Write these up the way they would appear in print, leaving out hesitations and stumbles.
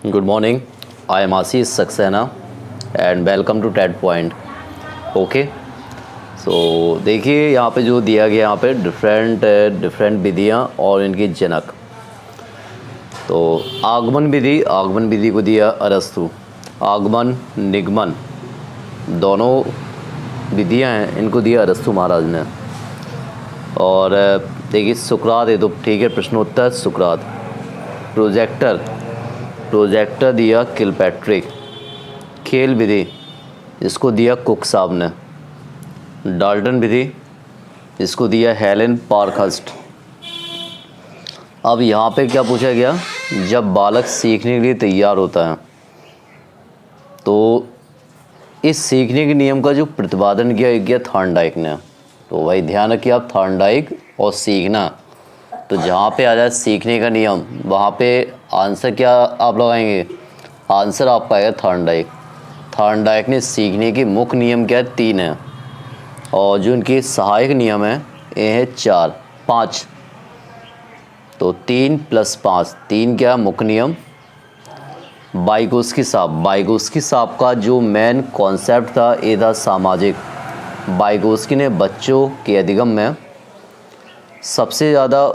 Good morning. I am Ashish Saxena and welcome to TED Point. Okay, so देखिए यहाँ पे जो दिया गया यहाँ पे डिफरेंट विधियाँ और इनकी जनक। तो आगमन विधि को दिया अरस्तु। आगमन निगमन दोनों विधियाँ हैं, इनको दिया अरस्तु महाराज ने। और देखिए सुकरात है तो ठीक है, प्रश्नोत्तर सुकरात। प्रोजेक्टर दिया किलपैट्रिक। खेल विधि इसको दिया कुक साहब ने। डाल्टन विधि इसको दिया हेलेन पार्कहर्स्ट। अब यहाँ पे क्या पूछा गया, जब बालक सीखने के लिए तैयार होता है तो इस सीखने के नियम का जो प्रतिपादन किया थॉर्नडाइक ने। तो भाई ध्यान रखिए आप, थॉर्नडाइक और सीखना। तो जहाँ पे आ जाए सीखने का नियम, वहाँ पे आंसर क्या आप लगाएंगे, आंसर आपका आएगा थॉर्नडाइक। थॉर्नडाइक ने सीखने के मुख्य नियम क्या है, 3 है, और जो उनके सहायक नियम है ये है 5। तो 3 + 5, 3 क्या है मुख्य नियम। बाइगोस्की साहब का जो मेन कॉन्सेप्ट था ये था सामाजिक। बाइगोस्की ने बच्चों के अधिगम में सबसे ज़्यादा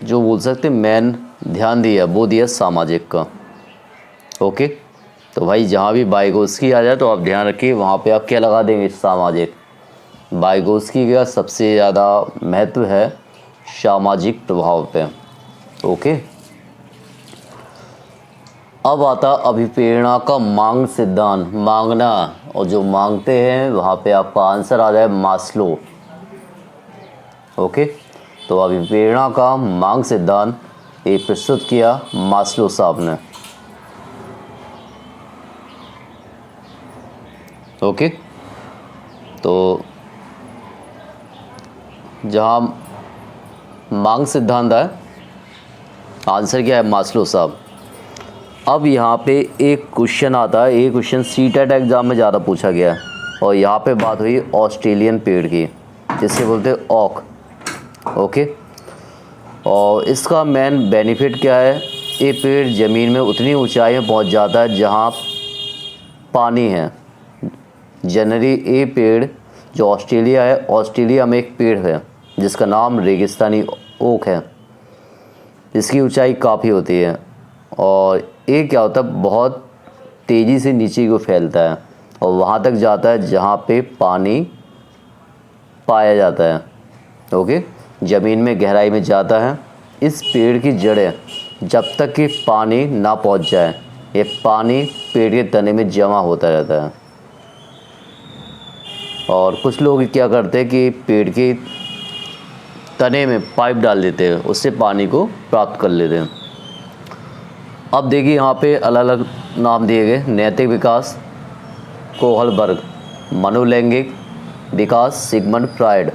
जो बोल सकते मेन ध्यान दिया वो दिया सामाजिक का। ओके, तो भाई जहाँ भी बाइगोस्की आ जाए तो आप ध्यान रखिए वहाँ पे आप क्या लगा देंगे, सामाजिक। बाइगोस्की का सबसे ज़्यादा महत्व है सामाजिक प्रभाव पे। ओके, अब आता अभिप्रेरणा का मांग सिद्धांत। मांगना और जो मांगते हैं वहाँ पे आपका आंसर आ जाए मास्लो। ओके, तो अभिप्रेरणा का मांग सिद्धांत ये प्रस्तुत किया मास्लो साहब ने। ओके, तो जहाँ मांग सिद्धांत है, आंसर क्या है मास्लो साहब। अब यहाँ पे एक क्वेश्चन आता है, ये क्वेश्चन सीटेट एग्ज़ाम में ज़्यादा पूछा गया है, और यहाँ पे बात हुई ऑस्ट्रेलियन पेड़ की, जिससे बोलते हैं ओक। ओके, और इसका मेन बेनिफिट क्या है, ये पेड़ ज़मीन में उतनी ऊंचाई में पहुँच जाता है जहाँ पानी है। जनरली ये पेड़ जो ऑस्ट्रेलिया है, ऑस्ट्रेलिया में एक पेड़ है जिसका नाम रेगिस्तानी ओक है, इसकी ऊंचाई काफ़ी होती है, और ये क्या होता है बहुत तेज़ी से नीचे को फैलता है और वहाँ तक जाता है जहाँ पे पानी पाया जाता है। ओके, ज़मीन में गहराई में जाता है। इस पेड़ की जड़ें जब तक कि पानी ना पहुँच जाए, ये पानी पेड़ के तने में जमा होता रहता है। और कुछ लोग क्या करते हैं कि पेड़ के तने में पाइप डाल देते हैं, उससे पानी को प्राप्त कर लेते हैं। अब देखिए यहाँ पे अलग अलग नाम दिए गए। नैतिक विकास कोहलबर्ग, मनोलैंगिक विकास सिगमंड फ्रायड,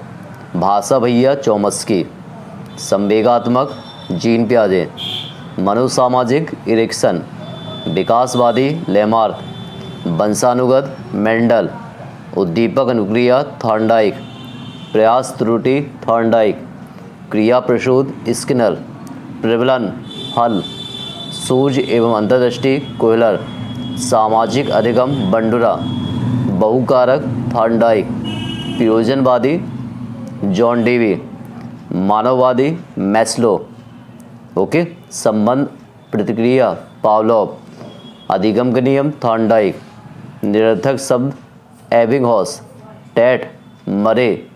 भाषा भैया चोमस्की, संवेगात्मक जीन पियाजे, मनोसामाजिक इरिक्सन, विकासवादी लेमार्क, वंशानुगत मेंडल, उद्दीपक अनुक्रिया थॉर्नडाइक, प्रयास त्रुटि थॉर्नडाइक, क्रिया प्रसूत स्किनर, प्रबलन हल, सूझ एवं अंतर्दृष्टि कोहलर, सामाजिक अधिगम बंडुरा, बहुकारक थॉर्नडाइक, प्रयोजनवादी जॉन डेवी, मानववादी मैस्लो। ओके, संबंध प्रतिक्रिया पावलोव, अधिगम का नियम थॉर्नडाइक, निरर्थक शब्द Ebbinghaus, TAT Murray,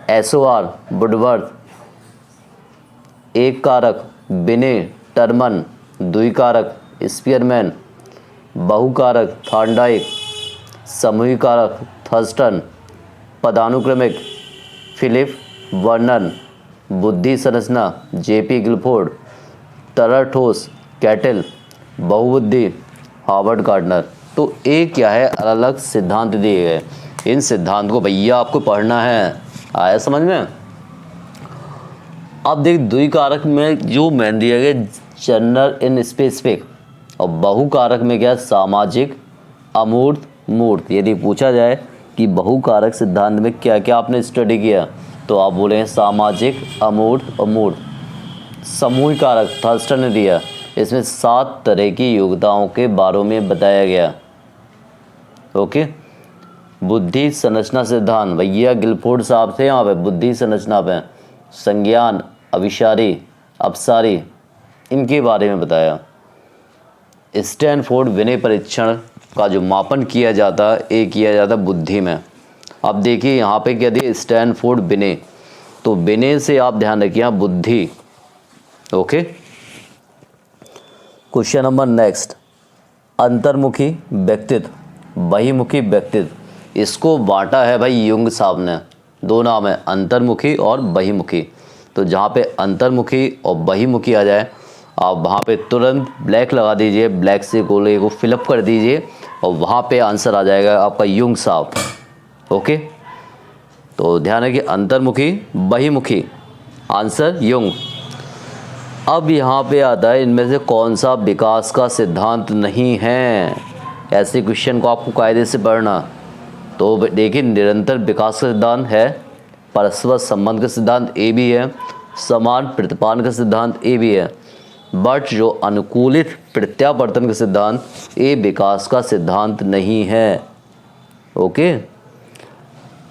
SOR Woodworth, एक कारक बिने टर्मन, द्विकारक स्पीयरमैन, बहुकारक थॉर्नडाइक, सामूहिक कारक थर्स्टन, पदानुक्रमिक फिलिप वर्नन, बुद्धि संरचना जेपी गिलफोर्ड, तरल ठोस कैटल, बहुबुद्धि हार्वर्ड गार्डनर। तो ये क्या है, अलग अलग सिद्धांत दिए गए। इन सिद्धांत को भैया आपको पढ़ना है। आया समझ में। अब देख द्विकारक में जो मैंने दिया गया जनरल इन स्पेसिफिक, और बहुकारक में क्या सामाजिक अमूर्त मूर्त। यदि पूछा जाए कि बहुकारक सिद्धांत में क्या क्या आपने स्टडी किया, तो आप बोले सामाजिक अमूर्त और मूर्त। समूह कारक थर्स्टन ने दिया, इसमें 7 तरह की योग्यताओं के बारे में बताया गया। ओके, बुद्धि संरचना सिद्धांत, भैया गिलफोर्ड साहब थे यहाँ पे बुद्धि संरचना पे, संज्ञान, अभिसारी, अपसारी, इनके बारे में बताया। स्टैनफोर्ड विनय परीक्षण का जो मापन किया जाता ये किया जाता बुद्धि में। अब देखिए यहाँ पे क्या दिया, स्टैनफोर्ड विनय, तो विनय से आप ध्यान रखिए बुद्धि। ओके, क्वेश्चन नंबर नेक्स्ट, अंतर्मुखी व्यक्तित्व, बहिमुखी व्यक्तित्व, इसको बांटा है भाई युंग साहब ने, 2 नाम है, अंतर्मुखी और बहिमुखी। तो जहाँ पे अंतर्मुखी और बहिमुखी आ जाए आप वहाँ पे तुरंत ब्लैक लगा दीजिए, ब्लैक से गोले को फिलअप कर दीजिए और वहाँ पे आंसर आ जाएगा आपका युंग साहब। ओके, तो ध्यान रखिए अंतर्मुखी बहिमुखी, आंसर युंग। अब यहाँ पे आता है इनमें से कौन सा विकास का सिद्धांत नहीं है, ऐसे क्वेश्चन को आपको कायदे से पढ़ना। तो देखिए निरंतर विकास का सिद्धांत है, परस्पर संबंध का सिद्धांत ए भी है, समान प्रतिपादन का सिद्धांत ए भी है, बट जो अनुकूलित प्रत्यावर्तन का सिद्धांत ए विकास का सिद्धांत नहीं है। ओके,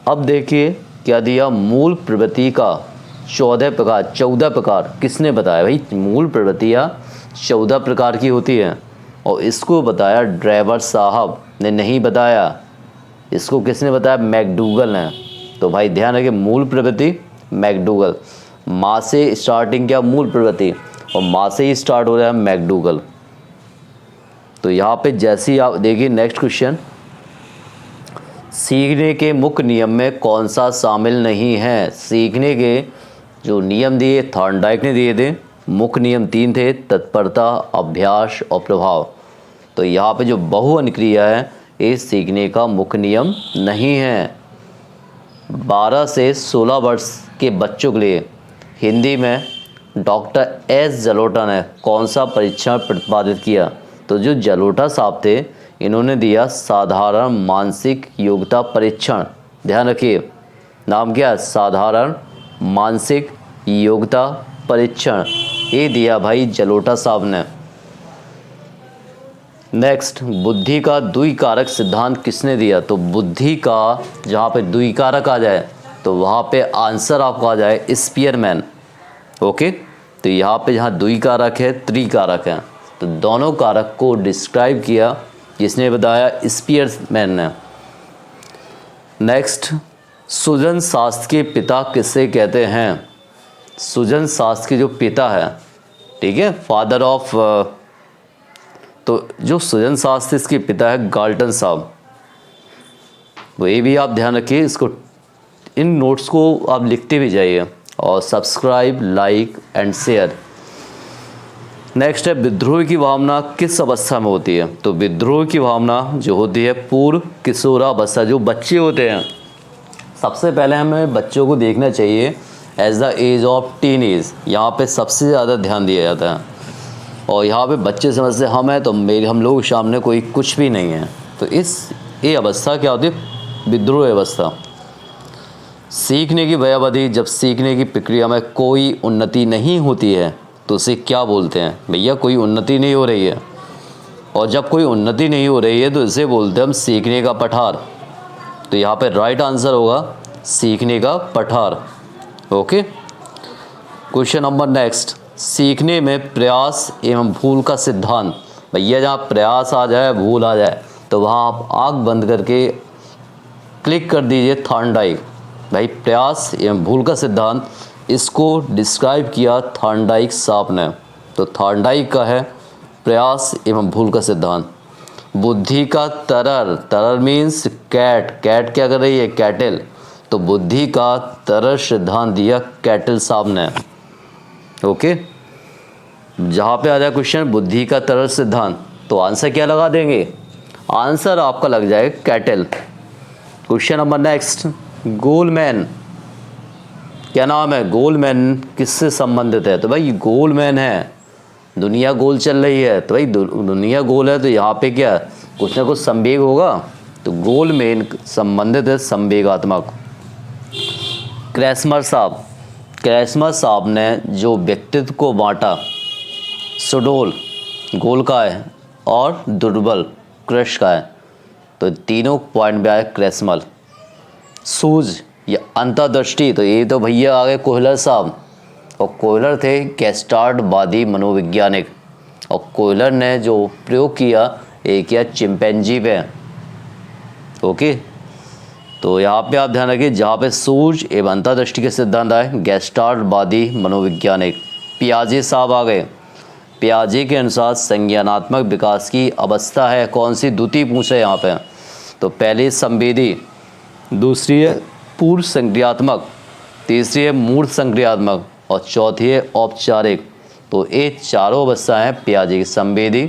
अब देखिए क्या दिया, मूल प्रवृत्ति का 14 प्रकार किसने बताया भाई, मूल प्रवृत्तियाँ 14 प्रकार की होती हैं और इसको बताया ड्राइवर साहब ने नहीं बताया, इसको किसने बताया, मैकडूगल ने। तो भाई ध्यान रखिए मूल प्रवृत्ति मैकडूगल, माँ से स्टार्टिंग क्या मूल प्रवृत्ति और माँ से ही स्टार्ट हो रहा है मैकडूगल। तो यहाँ पे जैसे ही आप देखिए नेक्स्ट क्वेश्चन, सीखने के मुख्य नियम में कौन सा शामिल नहीं है, सीखने के जो नियम दिए थॉर्नडाइक ने दिए थे, मुख्य नियम 3 थे, तत्परता, अभ्यास और प्रभाव। तो यहाँ पे जो बहुअनुक्रिया है ये सीखने का मुख्य नियम नहीं है। 12 से 16 वर्ष के बच्चों के लिए हिंदी में डॉक्टर एस जलोटा ने कौन सा परीक्षण प्रतिपादित किया, तो जो जलोटा साहब थे इन्होंने दिया साधारण मानसिक योग्यता परीक्षण। ध्यान रखिए नाम क्या है, साधारण मानसिक योग्यता परीक्षण, ये दिया भाई जलोटा साहब ने। नेक्स्ट, बुद्धि का द्विकारक सिद्धांत किसने दिया, तो बुद्धि का जहाँ पे द्विकारक आ जाए तो वहाँ पे आंसर आपको आ जाए स्पीयरमैन। ओके, तो यहाँ पे जहाँ द्विकारक है त्रिकारक है, तो दोनों कारक को डिस्क्राइब किया जिसने बताया स्पीयरमैन ने। नेक्स्ट, सुजन शास्त्र के पिता किसे कहते हैं, सुजन शास्त्र के जो पिता है, ठीक है, फादर ऑफ, तो जो सुजन शास्त्र इसके पिता है गाल्टन साहब। तो ये भी आप ध्यान रखिए, इसको इन नोट्स को आप लिखते भी जाइए और subscribe, like and share. Next है विद्रोह की भावना किस अवस्था में होती है, तो विद्रोह की भावना जो होती है पूर्व किशोरावस्था, जो बच्चे होते हैं, सबसे पहले हमें बच्चों को देखना चाहिए as the age of teenage, यहाँ पे सबसे ज़्यादा ध्यान दिया जाता है। और यहाँ पे बच्चे समझते हम हैं तो हम लोग सामने कोई कुछ भी नहीं है, तो ये अवस्था क्या होती है, विद्रोह अवस्था। सीखने की वयावधि, जब सीखने की प्रक्रिया में कोई उन्नति नहीं होती है तो उसे क्या बोलते हैं, भैया कोई उन्नति नहीं हो रही है, और जब कोई उन्नति नहीं हो रही है तो इसे बोलते हैं हम सीखने का पठार। तो यहाँ पे राइट आंसर होगा सीखने का पठार। ओके, क्वेश्चन नंबर नेक्स्ट, सीखने में प्रयास एवं भूल का सिद्धांत, भैया जहाँ प्रयास आ जाए भूल आ जाए तो वहाँ आप आँख बंद करके क्लिक कर दीजिए थॉर्नडाइक। भाई प्रयास एवं भूल का सिद्धांत, इसको डिस्क्राइब किया थॉर्नडाइक साहब ने। तो थॉर्नडाइक का है प्रयास एवं भूल का सिद्धांत। बुद्धि का तरल, तरल मीन्स कैट, कैट क्या कर रही है, कैटल, तो बुद्धि का तरल सिद्धांत दिया कैटल साहब ने। ओके, जहाँ पे आ जाए क्वेश्चन बुद्धि का तरल सिद्धांत तो आंसर क्या लगा देंगे, आंसर आपका लग जाए cattle. Question number next, Goleman, क्या नाम है, गोलमैन किससे संबंधित है, तो भाई गोलमैन है, दुनिया गोल चल रही है, तो भाई दुनिया गोल है तो यहाँ पे क्या कुछ ना कुछ संवेग होगा, तो गोलमैन संबंधित है संवेगात्मक। क्रैस्मर साहब ने जो व्यक्तित्व को बांटा, सुडोल, गोल का है और दुर्बल कृश का है। तो तीनों पॉइंट पे आए क्रैस्मल। सूझ या अंतर्दृष्टि, तो ये तो भैया आ गए कोहलर साहब, और कोहलर थे गेस्टार्डवादी मनोवैज्ञानिक, और कोहलर ने जो प्रयोग किया एक किया चिंपैंजी पे। ओके, तो यहाँ पे आप ध्यान रखिए, जहाँ पे सूझ एवं अंतर्दृष्टि के सिद्धांत आए गेस्टार्डवादी मनोवैज्ञानिक। पियाजे साहब आ गए। पियाजे के अनुसार संज्ञानात्मक विकास की अवस्था है कौन सी, द्वितीय पूछे यहाँ पे। तो पहली संवेदी, दूसरी है पूर्व संक्रियात्मक, तीसरी है मूर्त संक्रियात्मक और चौथी है औपचारिक। तो ये चारों अवस्थाएं हैं पियाजे की, संवेदी,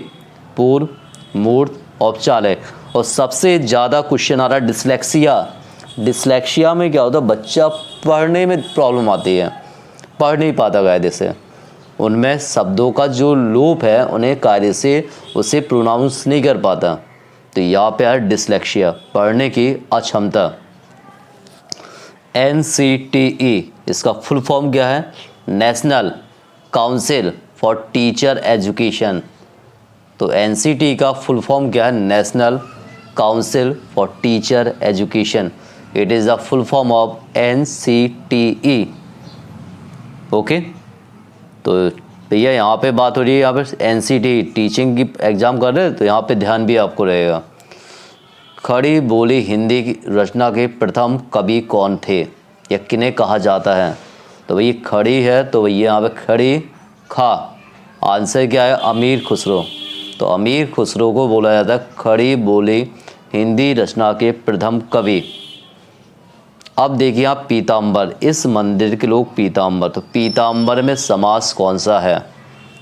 पूर्व, मूर्त, औपचारिक। और सबसे ज़्यादा क्वेश्चन आ रहा है डिसलेक्सिया। डिसलेक्सिया में क्या होता है, बच्चा पढ़ने में प्रॉब्लम आती है, पढ़ नहीं पाता कायदे से, उनमें शब्दों का जो लोप है उन्हें कायदे से उसे प्रोनाउंस नहीं कर पाता। तो यहाँ पे है डिसलेक्सिया, पढ़ने की अक्षमता। NCTE इसका फुल फॉर्म क्या है, national council for teacher education. तो NCTE का फुल फॉर्म क्या है, national council for teacher education. It is the full form of NCTE। Okay, तो भैया यहाँ पे बात हो रही है, यहाँ पे NCTE टीचिंग की एग्ज़ाम कर रहे हैं, तो यहाँ पे ध्यान भी आपको रहेगा। खड़ी बोली हिंदी की रचना के प्रथम कवि कौन थे या किन्हें कहा जाता है। तो भैया खड़ी है, तो भैया यहाँ पे खड़ी खा, आंसर क्या है, अमीर खुसरो। तो अमीर खुसरो को बोला जाता है खड़ी बोली हिंदी रचना के प्रथम कवि। अब देखिए आप पीताम्बर, इस मंदिर के लोग पीताम्बर, तो पीताम्बर में समास कौन सा है।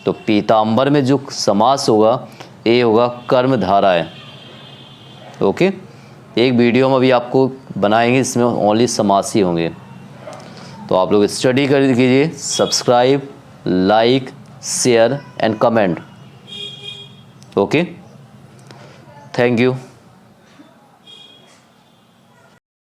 तो पीताम्बर में जो समास होगा ये होगा कर्मधारय। ओके, एक वीडियो में अभी आपको बनाएंगे, इसमें ओनली समास ही होंगे। तो आप लोग स्टडी कर कीजिए, subscribe, like, share and comment. Okay, thank you.